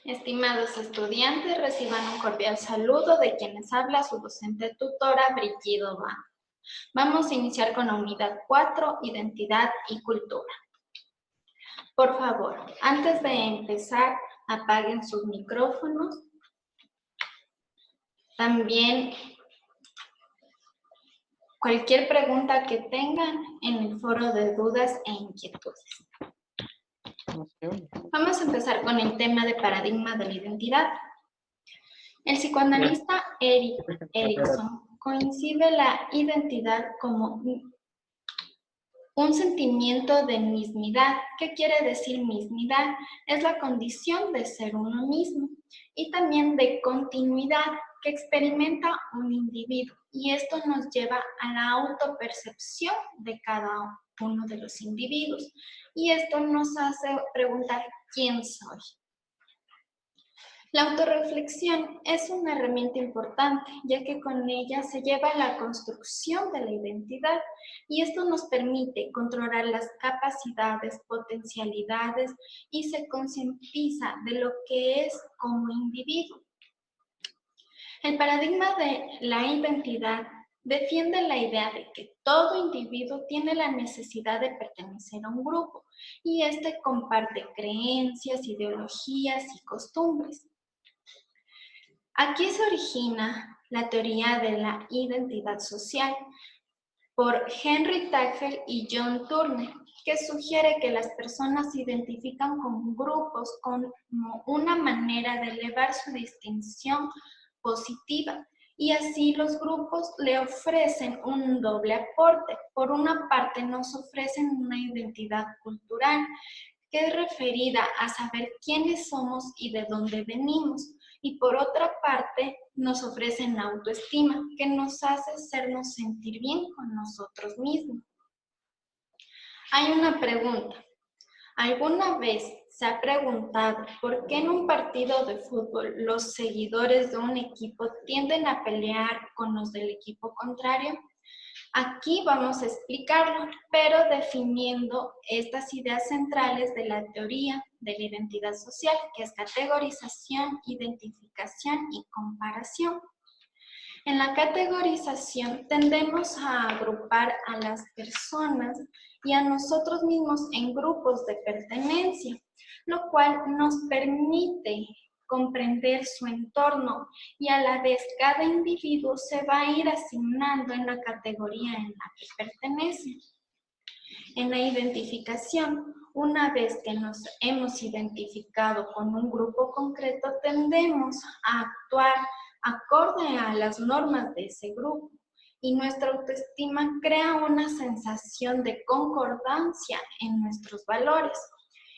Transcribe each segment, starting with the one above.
Estimados estudiantes, reciban un cordial saludo de quienes habla su docente tutora Brillido Bando. Vamos a iniciar con la unidad 4, Identidad y Cultura. Por favor, antes de empezar, apaguen sus micrófonos. También cualquier pregunta que tengan en el foro de dudas e inquietudes. Vamos a empezar con el tema de paradigma de la identidad. El psicoanalista Erik Erikson concibe la identidad como un sentimiento de mismidad. ¿Qué quiere decir mismidad? Es la condición de ser uno mismo y también de continuidad que experimenta un individuo, y esto nos lleva a la autopercepción de cada uno de los individuos, y esto nos hace preguntar ¿quién soy? La autorreflexión es una herramienta importante, ya que con ella se lleva a la construcción de la identidad, y esto nos permite controlar las capacidades, potencialidades y se concientiza de lo que es como individuo. El paradigma de la identidad defiende la idea de que todo individuo tiene la necesidad de pertenecer a un grupo, y este comparte creencias, ideologías y costumbres. Aquí se origina la teoría de la identidad social por Henry Tagfeld y John Turner, que sugiere que las personas se identifican con grupos como una manera de elevar su distinción positiva, y así los grupos le ofrecen un doble aporte. Por una parte nos ofrecen una identidad cultural, que es referida a saber quiénes somos y de dónde venimos, y por otra parte nos ofrecen autoestima, que nos hace hacernos sentir bien con nosotros mismos. Hay una pregunta. ¿Alguna vez se ha preguntado por qué en un partido de fútbol los seguidores de un equipo tienden a pelear con los del equipo contrario? Aquí vamos a explicarlo, pero definiendo estas ideas centrales de la teoría de la identidad social, que es categorización, identificación y comparación. En la categorización tendemos a agrupar a las personas y a nosotros mismos en grupos de pertenencia, lo cual nos permite comprender su entorno, y a la vez cada individuo se va a ir asignando en la categoría en la que pertenece. En la identificación, una vez que nos hemos identificado con un grupo concreto, tendemos a actuar acorde a las normas de ese grupo, y nuestra autoestima crea una sensación de concordancia en nuestros valores,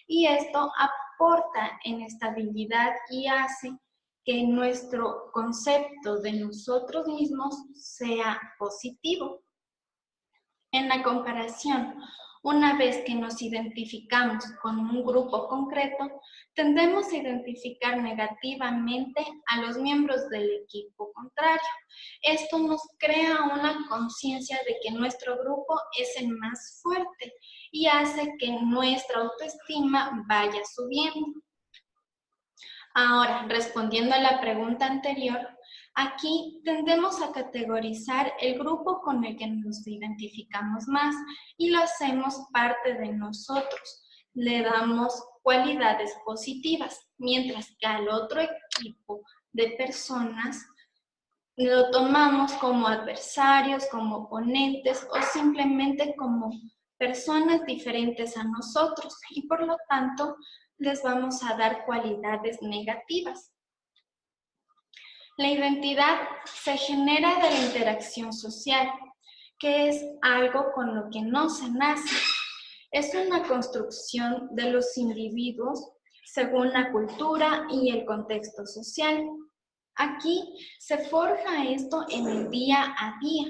y esto aporta en estabilidad y hace que nuestro concepto de nosotros mismos sea positivo. En la comparación, una vez que nos identificamos con un grupo concreto, tendemos a identificar negativamente a los miembros del equipo contrario. Esto nos crea una conciencia de que nuestro grupo es el más fuerte y hace que nuestra autoestima vaya subiendo. Ahora, respondiendo a la pregunta anterior, aquí tendemos a categorizar el grupo con el que nos identificamos más y lo hacemos parte de nosotros. Le damos cualidades positivas, mientras que al otro equipo de personas lo tomamos como adversarios, como oponentes o simplemente como personas diferentes a nosotros, y por lo tanto les vamos a dar cualidades negativas. La identidad se genera de la interacción social, que es algo con lo que no se nace. Es una construcción de los individuos según la cultura y el contexto social. Aquí se forja esto en el día a día.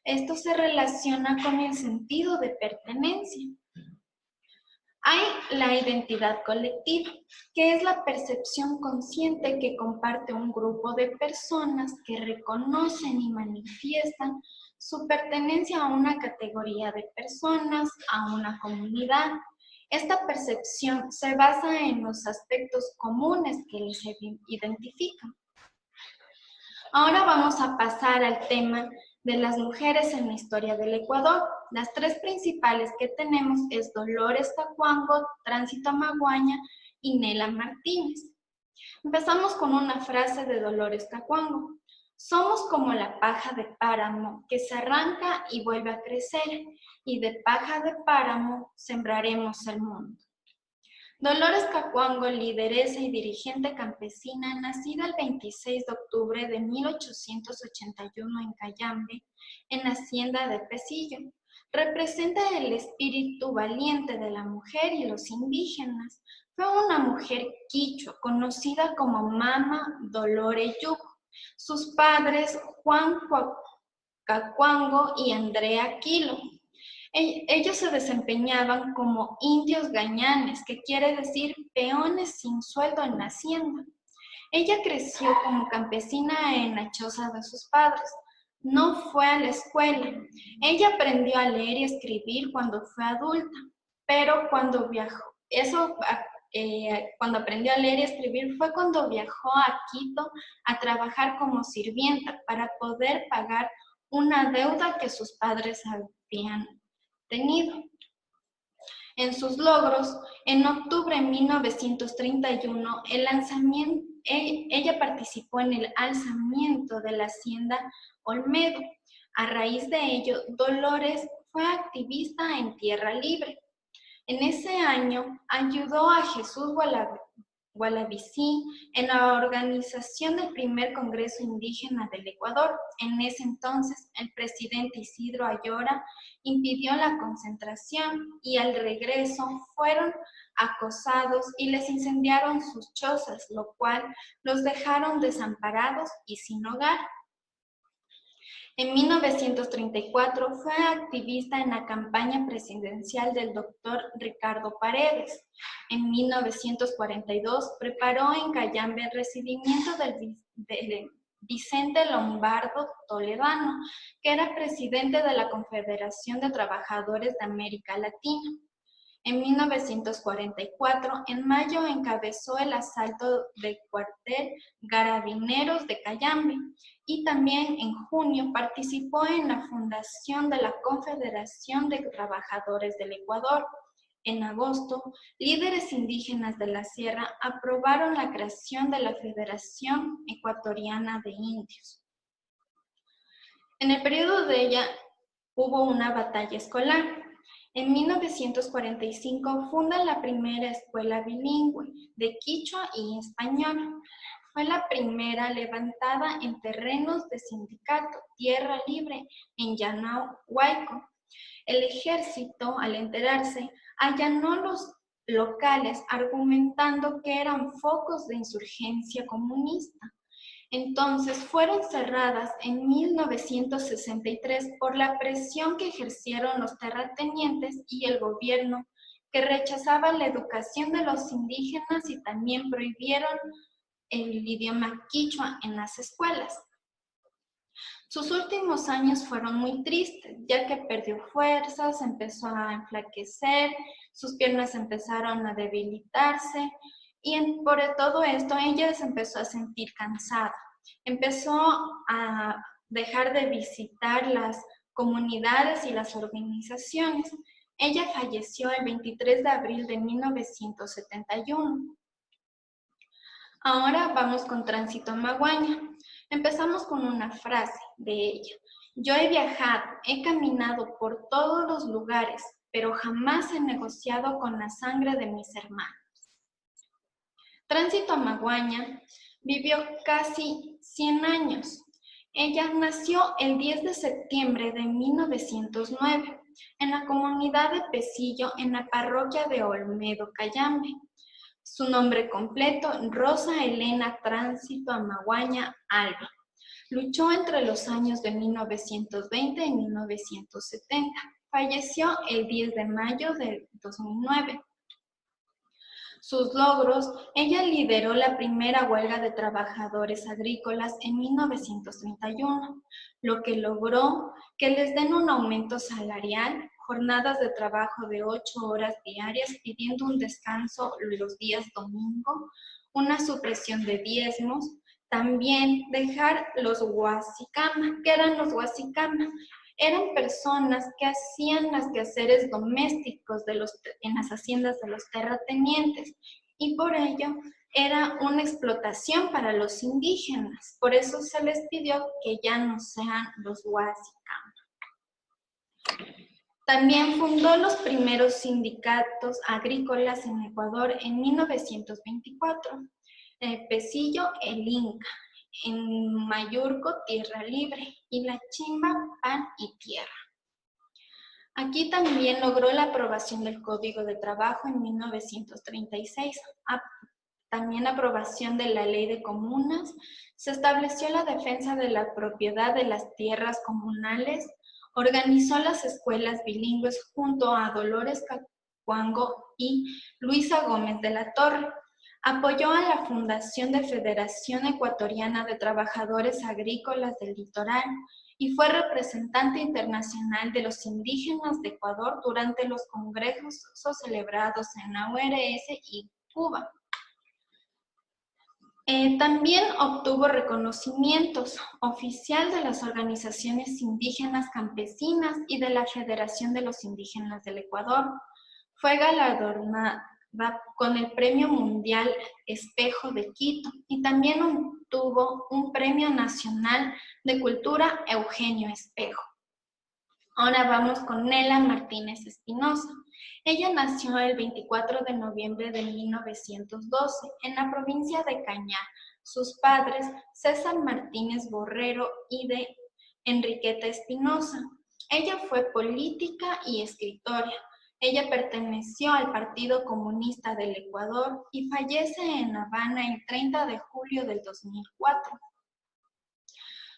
Esto se relaciona con el sentido de pertenencia. Hay la identidad colectiva, que es la percepción consciente que comparte un grupo de personas que reconocen y manifiestan su pertenencia a una categoría de personas, a una comunidad, Esta percepción se basa en los aspectos comunes que les identifican. Ahora vamos a pasar al tema de las mujeres en la historia del Ecuador. Las tres principales que tenemos es Dolores Cacuango, Tránsito Amaguaña y Nela Martínez. Empezamos con una frase de Dolores Cacuango. Somos como la paja de páramo que se arranca y vuelve a crecer, y de paja de páramo sembraremos el mundo. Dolores Cacuango, lideresa y dirigente campesina, nacida el 26 de octubre de 1881 en Cayambe, en la hacienda de Pesillo, representa el espíritu valiente de la mujer y los indígenas. Fue una mujer quichua, conocida como Mama Dolores Yuco. Sus padres, Juan Cacuango y Andrea Quilo. Ellos se desempeñaban como indios gañanes, que quiere decir peones sin sueldo en la hacienda. Ella creció como campesina en la choza de sus padres. No fue a la escuela. Ella aprendió a leer y escribir cuando fue adulta, pero cuando cuando aprendió a leer y escribir fue cuando viajó a Quito a trabajar como sirvienta para poder pagar una deuda que sus padres habían tenido. En sus logros, en octubre de 1931, ella participó en el alzamiento de la hacienda Olmedo. A raíz de ello, Dolores fue activista en Tierra Libre. En ese año, ayudó a Jesús Gualavicí en la organización del primer Congreso Indígena del Ecuador. En ese entonces, el presidente Isidro Ayora impidió la concentración y al regreso fueron acosados y les incendiaron sus chozas, lo cual los dejaron desamparados y sin hogar. En 1934 fue activista en la campaña presidencial del doctor Ricardo Paredes. En 1942 preparó en Cayambe el recibimiento del Vicente Lombardo Toledano, que era presidente de la Confederación de Trabajadores de América Latina. En 1944, en mayo, encabezó el asalto del cuartel Carabineros de Cayambe y también en junio participó en la fundación de la Confederación de Trabajadores del Ecuador. En agosto, líderes indígenas de la Sierra aprobaron la creación de la Federación Ecuatoriana de Indios. En el periodo de ella hubo una batalla escolar. En 1945 funda la primera escuela bilingüe de quichua y español. Fue la primera levantada en terrenos de sindicato, tierra libre, en Llanao, Huayco. El ejército, al enterarse, allanó los locales argumentando que eran focos de insurgencia comunista. Entonces fueron cerradas en 1963 por la presión que ejercieron los terratenientes y el gobierno, que rechazaba la educación de los indígenas y también prohibieron el idioma quichua en las escuelas. Sus últimos años fueron muy tristes, ya que perdió fuerzas, empezó a enflaquecer, sus piernas empezaron a debilitarse, y por todo esto ella se empezó a sentir cansada. Empezó a dejar de visitar las comunidades y las organizaciones. Ella falleció el 23 de abril de 1971. Ahora vamos con Tránsito Amaguaña. Empezamos con una frase de ella. Yo he viajado, he caminado por todos los lugares, pero jamás he negociado con la sangre de mis hermanos. Tránsito Amaguaña vivió casi 100 años. Ella nació el 10 de septiembre de 1909 en la comunidad de Pesillo, en la parroquia de Olmedo, Cayambe. Su nombre completo, Rosa Elena Tránsito Amaguaña Alba. Luchó entre los años de 1920 y 1970. Falleció el 10 de mayo de 2009. Sus logros: ella lideró la primera huelga de trabajadores agrícolas en 1931, lo que logró que les den un aumento salarial jornadas de trabajo de 8 horas diarias, pidiendo un descanso los días domingo, una supresión de diezmos, también dejar los huasicama. ¿Qué eran los huasicama? Eran personas que hacían los quehaceres domésticos en las haciendas de los terratenientes y por ello era una explotación para los indígenas. Por eso se les pidió que ya no sean los huasicama. También fundó los primeros sindicatos agrícolas en Ecuador en 1924. Pecillo, el Inca. En Mayurco, Tierra Libre. Y La Chimba, Pan y Tierra. Aquí también logró la aprobación del Código de Trabajo en 1936. También aprobación de la Ley de Comunas. Se estableció la defensa de la propiedad de las tierras comunales. Organizó las escuelas bilingües junto a Dolores Cacuango y Luisa Gómez de la Torre. Apoyó a la fundación de Federación Ecuatoriana de Trabajadores Agrícolas del Litoral y fue representante internacional de los indígenas de Ecuador durante los congresos celebrados en la URS y Cuba. También obtuvo reconocimientos oficial de las organizaciones indígenas campesinas y de la Federación de los Indígenas del Ecuador. Fue galardonada con el Premio Mundial Espejo de Quito y también obtuvo un Premio Nacional de Cultura Eugenio Espejo. Ahora vamos con Nela Martínez Espinosa. Ella nació el 24 de noviembre de 1912 en la provincia de Cañar. Sus padres, César Martínez Borrero y de Enriqueta Espinosa. Ella fue política y escritora. Ella perteneció al Partido Comunista del Ecuador y fallece en Habana el 30 de julio del 2004.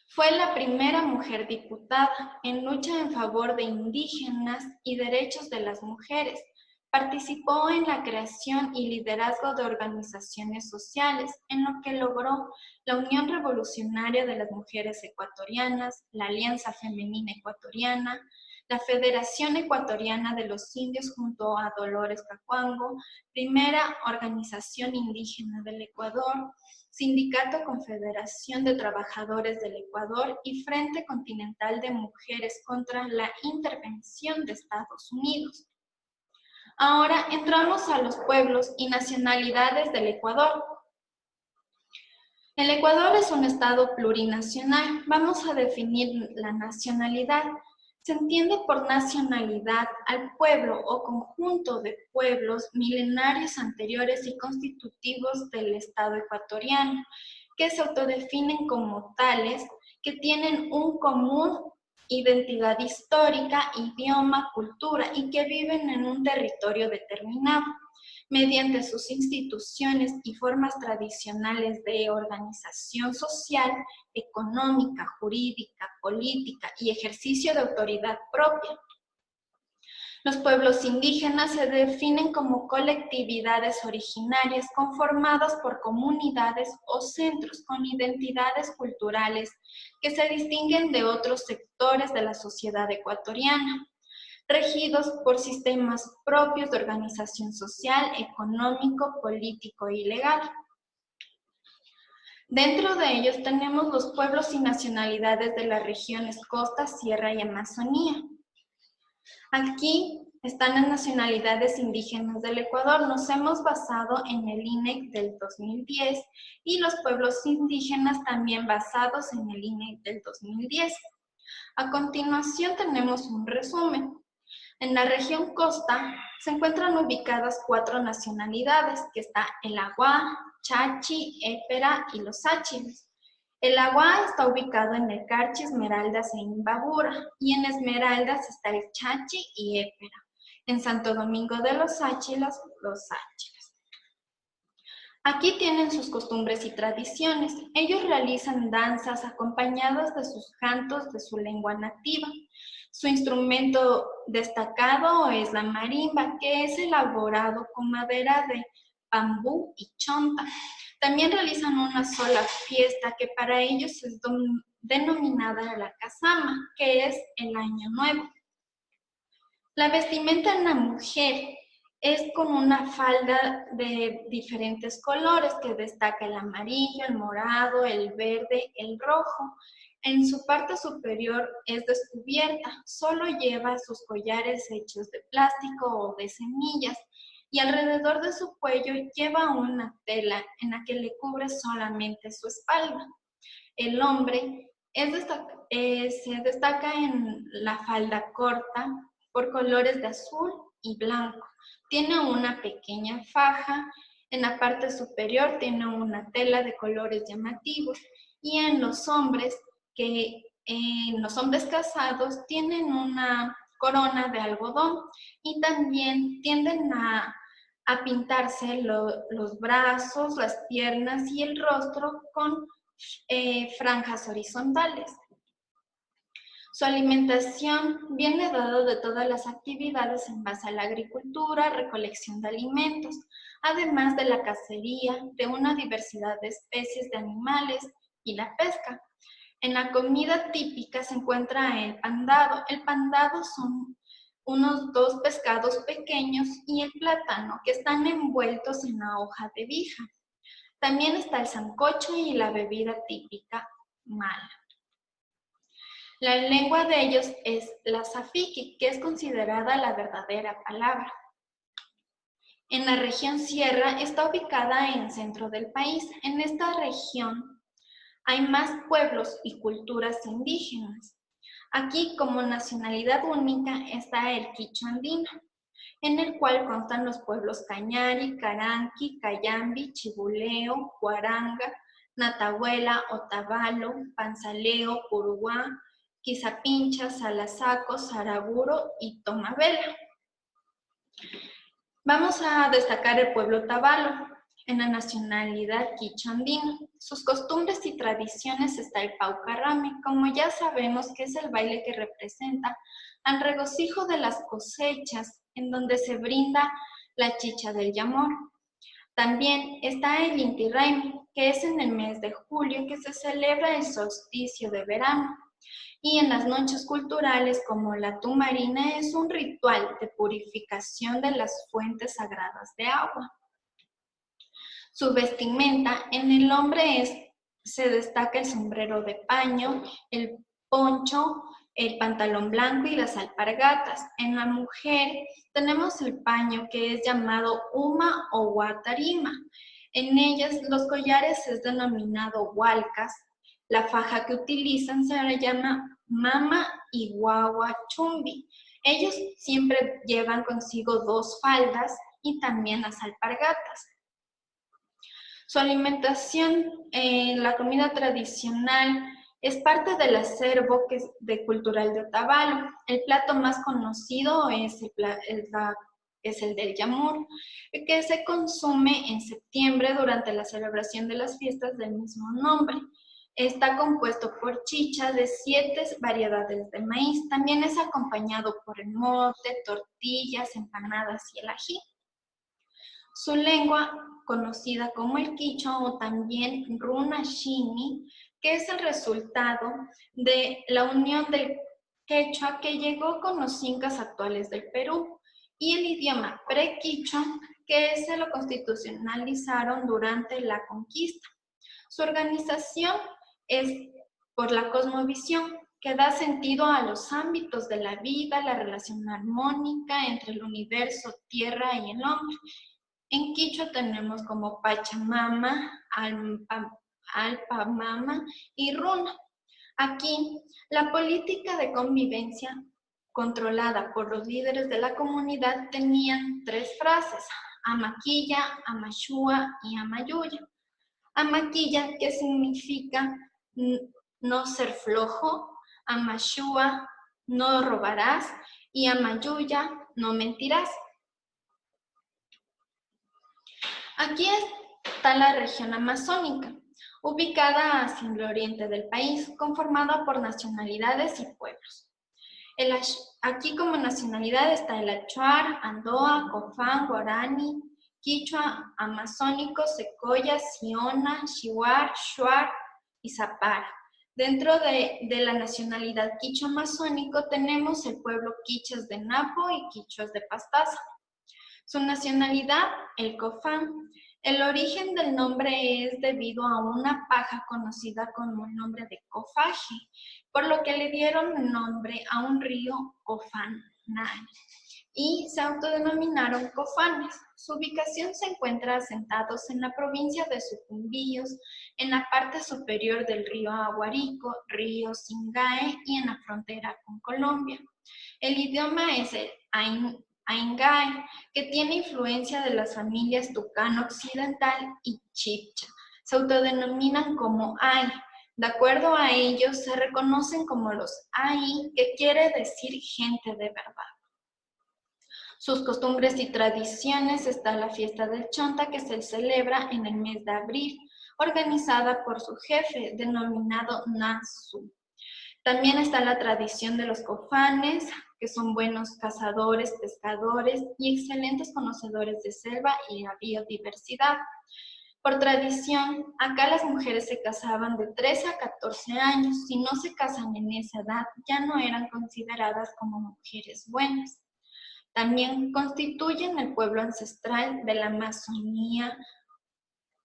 Fue la primera mujer diputada en lucha en favor de indígenas y derechos de las mujeres. Participó en la creación y liderazgo de organizaciones sociales, en lo que logró la Unión Revolucionaria de las Mujeres Ecuatorianas, la Alianza Femenina Ecuatoriana, la Federación Ecuatoriana de los Indios junto a Dolores Cacuango, primera organización indígena del Ecuador, Sindicato Confederación de Trabajadores del Ecuador y Frente Continental de Mujeres contra la Intervención de Estados Unidos. Ahora entramos a los pueblos y nacionalidades del Ecuador. El Ecuador es un estado plurinacional. Vamos a definir la nacionalidad. Se entiende por nacionalidad al pueblo o conjunto de pueblos milenarios anteriores y constitutivos del Estado ecuatoriano, que se autodefinen como tales, que tienen un común identidad histórica, idioma, cultura y que viven en un territorio determinado. Mediante sus instituciones y formas tradicionales de organización social, económica, jurídica, política y ejercicio de autoridad propia. Los pueblos indígenas se definen como colectividades originarias conformadas por comunidades o centros con identidades culturales que se distinguen de otros sectores de la sociedad ecuatoriana, regidos por sistemas propios de organización social, económico, político y legal. Dentro de ellos tenemos los pueblos y nacionalidades de las regiones Costa, Sierra y Amazonía. Aquí están las nacionalidades indígenas del Ecuador. Nos hemos basado en el INEC del 2010 y los pueblos indígenas también basados en el INEC del 2010. A continuación tenemos un resumen. En la región Costa se encuentran ubicadas 4 nacionalidades, que está el Agua, Chachi, Épera y los Sáchiles. El Agua está ubicado en el Carchi, Esmeraldas e Imbabura, y en Esmeraldas está el Chachi y Épera. En Santo Domingo de los Sáchiles, los Sáchiles. Aquí tienen sus costumbres y tradiciones. Ellos realizan danzas acompañadas de sus cantos de su lengua nativa. Su instrumento destacado es la marimba, que es elaborado con madera de bambú y chonta. También realizan una sola fiesta que para ellos es denominada la Casama, que es el Año Nuevo. La vestimenta de una mujer es con una falda de diferentes colores que destaca el amarillo, el morado, el verde, el rojo. En su parte superior es descubierta, solo lleva sus collares hechos de plástico o de semillas y alrededor de su cuello lleva una tela en la que le cubre solamente su espalda. El hombre se destaca en la falda corta por colores de azul y blanco. Tiene una pequeña faja, en la parte superior tiene una tela de colores llamativos y en los hombres casados tienen una corona de algodón y también tienden a pintarse los brazos, las piernas y el rostro con franjas horizontales. Su alimentación viene dada de todas las actividades en base a la agricultura, recolección de alimentos, además de la cacería, de una diversidad de especies de animales y la pesca. En la comida típica se encuentra el pandado. El pandado son unos 2 pescados pequeños y el plátano que están envueltos en la hoja de vija. También está el sancocho y la bebida típica mala. La lengua de ellos es la safiki, que es considerada la verdadera palabra. En la región Sierra está ubicada en el centro del país. En esta región hay más pueblos y culturas indígenas. Aquí, como nacionalidad única, está el quichua andino, en el cual constan los pueblos Cañari, Caranqui, Cayambi, Chibuleo, Huaranga, Natahuela, Otavalo, Panzaleo, Puruguá, Quizapincha, Salazaco, Saraguro y Tomabela. Vamos a destacar el pueblo Otavalo en la nacionalidad quichua andina. Sus costumbres y tradiciones está el paucarrame, como ya sabemos que es el baile que representa al regocijo de las cosechas, en donde se brinda la chicha del yamor. También está el Inti Raymi, que es en el mes de julio que se celebra el solsticio de verano. Y en las noches culturales, como la tumarina, es un ritual de purificación de las fuentes sagradas de agua. Su vestimenta, en el hombre se destaca el sombrero de paño, el poncho, el pantalón blanco y las alpargatas. En la mujer tenemos el paño que es llamado uma o guatarima. En ellas los collares es denominado hualcas. La faja que utilizan se le llama mama y guagua chumbi. Ellos siempre llevan consigo 2 faldas y también las alpargatas. Su alimentación, la comida tradicional, es parte del acervo cultural de Otavalo. El plato más conocido es el del yamur, que se consume en septiembre durante la celebración de las fiestas del mismo nombre. Está compuesto por chicha de 7 variedades de maíz. También es acompañado por el mote, tortillas, empanadas y el ají. Su lengua, conocida como el quichua o también runa shini, que es el resultado de la unión del quechua que llegó con los incas actuales del Perú, y el idioma pre-quichua, que se lo constitucionalizaron durante la conquista. Su organización es por la cosmovisión, que da sentido a los ámbitos de la vida, la relación armónica entre el universo, tierra y el hombre. En quichua tenemos como Pachamama, Alpamama y Runa. Aquí, la política de convivencia controlada por los líderes de la comunidad tenían 3 frases: Amaquilla, Amashua y Amayuya. Amaquilla, que significa no ser flojo; Amashua, no robarás; y Amayuya, no mentirás. Aquí está la región amazónica, ubicada hacia el oriente del país, conformada por nacionalidades y pueblos. Aquí como nacionalidad está el achuar, andoa, cofán, guarani, quichua, amazónico, secoya, siona, xiuar, shuar y zapara. Dentro de la nacionalidad quichua amazónico tenemos el pueblo quichas de Napo y quichuas de Pastaza. Su nacionalidad, el Cofán. El origen del nombre es debido a una paja conocida como el nombre de Cofaje, por lo que le dieron el nombre a un río Cofanay y se autodenominaron cofanes. Su ubicación se encuentra asentados en la provincia de Sucumbíos, en la parte superior del río Aguarico, río Singae y en la frontera con Colombia. El idioma es el Aingae, que tiene influencia de las familias Tucano Occidental y Chibcha. Se autodenominan como Ay. De acuerdo a ellos, se reconocen como los Ay, que quiere decir gente de verdad. Sus costumbres y tradiciones está la fiesta del Chonta, que se celebra en el mes de abril, organizada por su jefe, denominado Nasu. También está la tradición de los cofanes, que son buenos cazadores, pescadores y excelentes conocedores de selva y la biodiversidad. Por tradición, acá las mujeres se casaban de 13 a 14 años. Si no se casan en esa edad, ya no eran consideradas como mujeres buenas. También constituyen el pueblo ancestral de la Amazonía,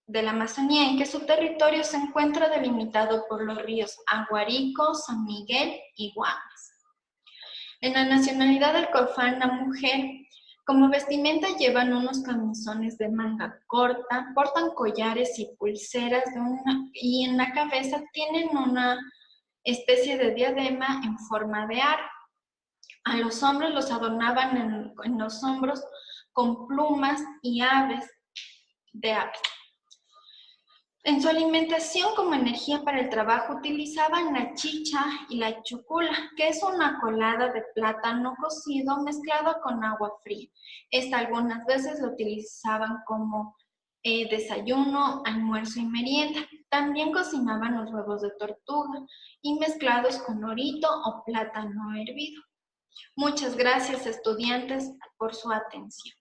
en que su territorio se encuentra delimitado por los ríos Aguarico, San Miguel y Guamas. En la nacionalidad del Cofán, la mujer, como vestimenta llevan unos camisones de manga corta, portan collares y pulseras y en la cabeza tienen una especie de diadema en forma de aro. A los hombres los adornaban en los hombros con plumas y aves de aves. En su alimentación como energía para el trabajo utilizaban la chicha y la chucula, que es una colada de plátano cocido mezclado con agua fría. Esta algunas veces lo utilizaban como desayuno, almuerzo y merienda. También cocinaban los huevos de tortuga y mezclados con orito o plátano hervido. Muchas gracias, estudiantes, por su atención.